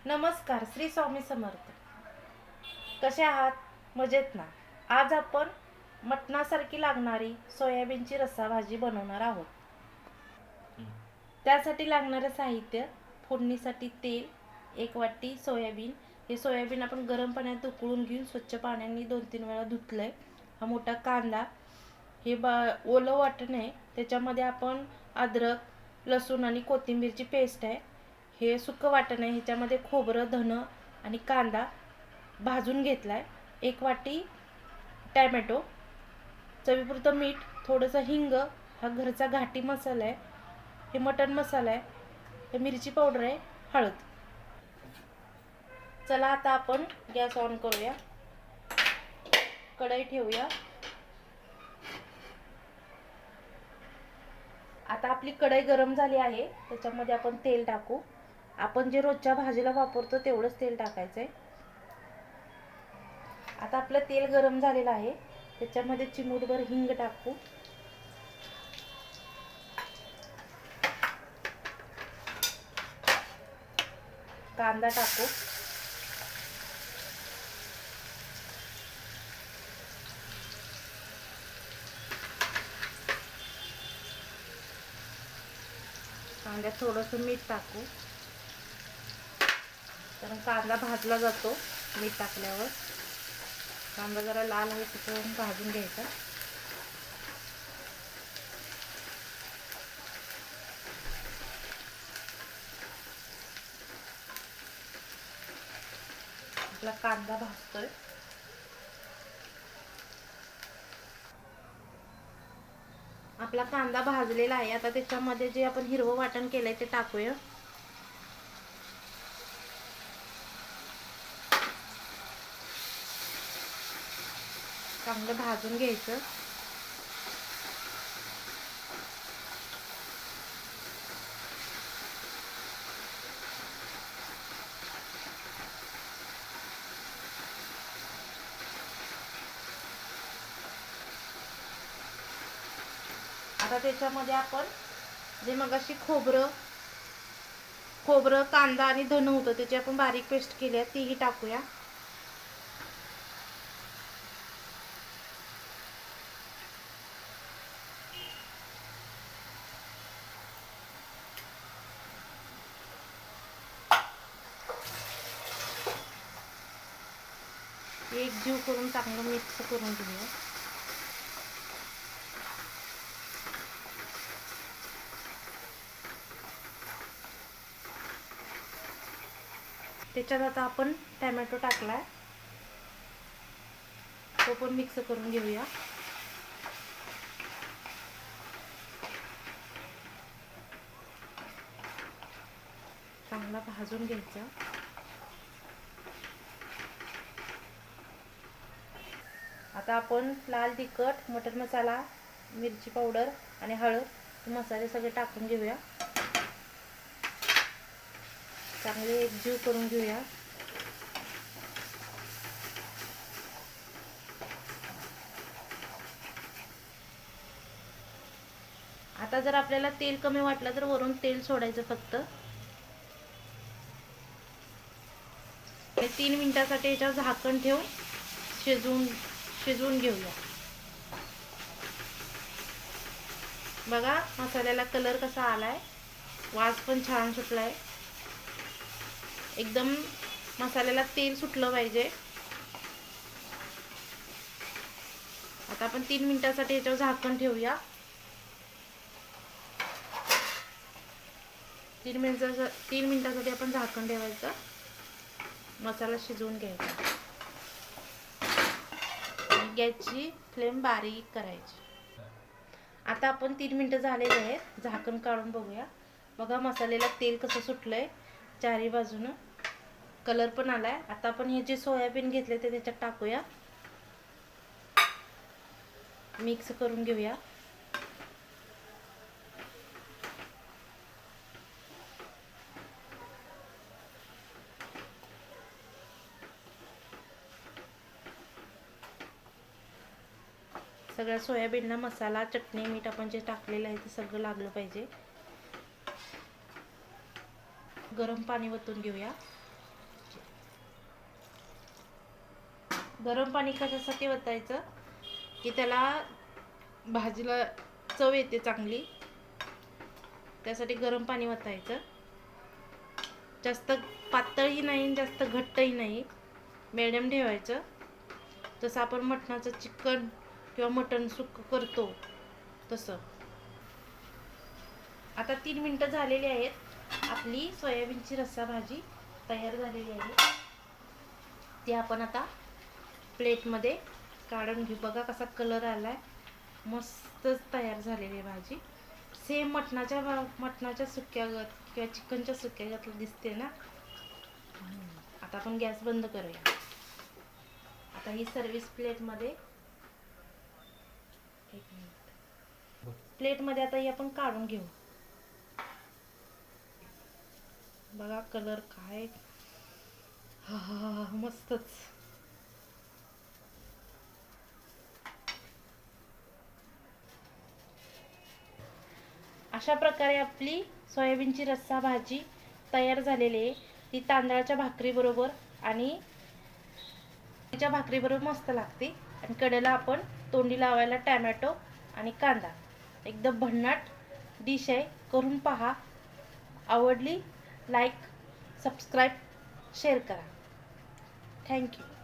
नमस्कार, श्री स्वामी समर्थ. कसे आहात? मजेत ना? आज आपण मटणासारखी लागणारी सोयाबीनची रस्सा भाजी बनवणार आहोत. त्यासाठी लागणारे साहित्य: फोडणीसाठी तेल, 1 वाटी सोयाबीन. हे सोयाबीन आपण गरम पाण्यात उकळून घेऊन स्वच्छ पाण्याने 2-3 वेळा धुतलंय. हा मोठा कांदा, हे ओलं वाटण आहे, त्याच्यामध्ये आपण अद्रक, लसूण आणि कोथिंबीरची पेस्ट आहे. हे सुकं वाटण आहे, ह्याच्यामध्ये खोबरं, धनं आणि कांदा भाजून घेतलाय. 1 वाटी टॅमॅटो, चवीपुरतं मीठ, थोडंसं हिंग, हा घरचा घाटी मसाला आहे, हे मटण मसाला आहे, हे मिरची पावडर आहे, हळद. चला आता आपण गॅस ऑन करूया, कढई ठेवूया. आता आपली कढई गरम झाली आहे, त्याच्यामध्ये आपण तेल टाकू. आपण जे रोजच्या भाजीला वापरतो तेवढंच तेल टाकायचंय. आता आपलं तेल गरम झालेलं आहे, त्याच्यामध्ये चिमूटभर हिंग टाकू. कांदा टाकू. कांद्यात थोडंसं मीठ टाकू, कारण कांदा भाजला जातो मीठ टाकल्यावर. कांदा जरा लाल आहे तिथून भाजून घ्यायचा. आपला कांदा भाजतोय. आपला कांदा भाजलेला आहे. आता त्याच्यामध्ये जे आपण हिरवं वाटण केलंय ते टाकूया. चांगलं भाजून घ्यायचं. आता त्याच्यामध्ये आपण जे मगाशी खोबरं, कांदा आणि धनं होतं त्याची आपण बारीक पेस्ट केली आहे, तीही टाकूया. एकजीव करून चांगलं मिक्स करून घेऊया. त्याच्यात आता आपण टॅमॅटो टाकलाय, तो पण मिक्स करून घेऊया. चांगला भाजून घ्यायचा. आता आपण लाल तिखट, मटण मसाला, मिरची पावडर आणि हळद मसाले सगळे टाकून घेऊया. चांगले एकजीव करून घेऊया. आता जर आपल्याला तेल कमी वाटलं तर वरून तेल सोडायचं फक्त. 3 मिनिटासाठी याच्यावर झाकण ठेवून शिजवून घेऊया. बघा मसाल्याला कलर कसा आलाय, वास पण छान सुटलाय. एकदम मसाल्याला तेल सुटलं पाहिजे. आता आपण 3 मिनिटासाठी याच्यावर झाकण ठेवूया. 3 मिनिटासाठी आपण झाकण ठेवायचं. मसाला शिजवून घ्यायचा. गॅसची फ्लेम बारीक करायची. आता आपण 3 मिनिटं झालेले आहेत, झाकण काढून बघूया. बघा मसाल्याला तेल कसं सुटलंय चारी बाजूनं, कलर पण आलाय. आता आपण हे जे सोयाबीन घेतले ते त्याच्यात टाकूया, मिक्स करून घेऊया. सगळ्या सोयाबीनला मसाला, चटणी, मीठ आपण जे टाकलेलं आहे ते सगळं लागलं पाहिजे. गरम पाणी ओतून घेऊया. गरम पाणी कशासाठी ओतायचं की त्याला भाजीला चव येते चांगली, त्यासाठी गरम पाणी ओतायचं. जास्त पातळही नाही जास्त घट्टही नाही, मिडियम ठेवायचं. जसं आपण मटणाचं चिकन किंवा मटण सुक्क करतो तसं. आता 3 मिनिटं झालेली आहेत. आपली सोयाबीनची रस्सा भाजी तयार झालेली आहे. ती आपण आता प्लेटमध्ये काढून घेऊ. बघा कसा कलर आलाय, मस्तच तयार झालेली आहे भाजी. सेम मटणाच्या सुक्यागत किंवा चिकनच्या सुक्यागत दिसते ना. आता आपण गॅस बंद करूया. आता ही सर्विस प्लेटमध्ये, प्लेटमध्ये आता ही आपण काढून घेऊ. बघा कलर काय, हा मस्तच. अशा प्रकारे आपली सोयाबीनची रस्सा भाजी तयार झालेली आहे. ती तांदळाच्या भाकरीबरोबर आणि भाकरीबरोबर मस्त लागते. आणि कडेला आपण तोंडी लावायला टॅमॅटो आणि कांदा. एकदम भन्नाट डिश आहे, करून पहा. आवडली लाईक, सबस्क्राईब, शेअर करा. थँक्यू.